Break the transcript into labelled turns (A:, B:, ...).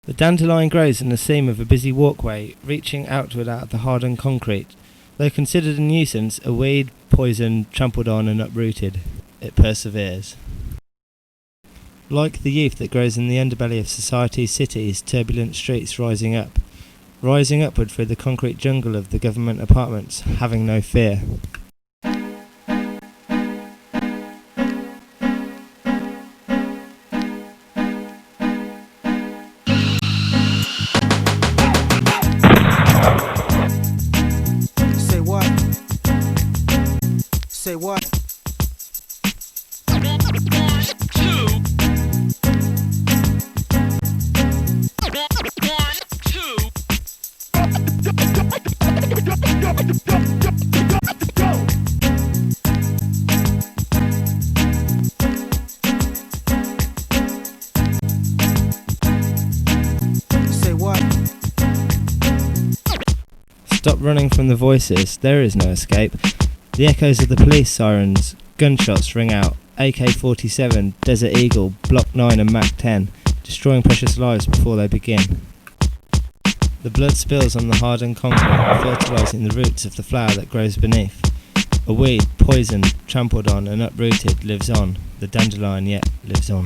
A: The dandelion grows in the seam of a busy walkway, reaching outward out of the hardened concrete. Though considered a nuisance, a weed, poisoned, trampled on and uprooted, it perseveres. Like the youth that grows in the underbelly of society's cities, turbulent streets rising upward through the concrete jungle of the government apartments, having no fear.
B: Say what? Say what?
A: Stop running from the voices, there is no escape. The echoes of the police sirens, gunshots ring out, AK-47, Desert Eagle, Block 9 and Mac 10, destroying precious lives before they begin. The blood spills on the hardened concrete, fertilising the roots of the flower that grows beneath. A weed, poisoned, trampled on and uprooted, lives on. The dandelion yet lives on.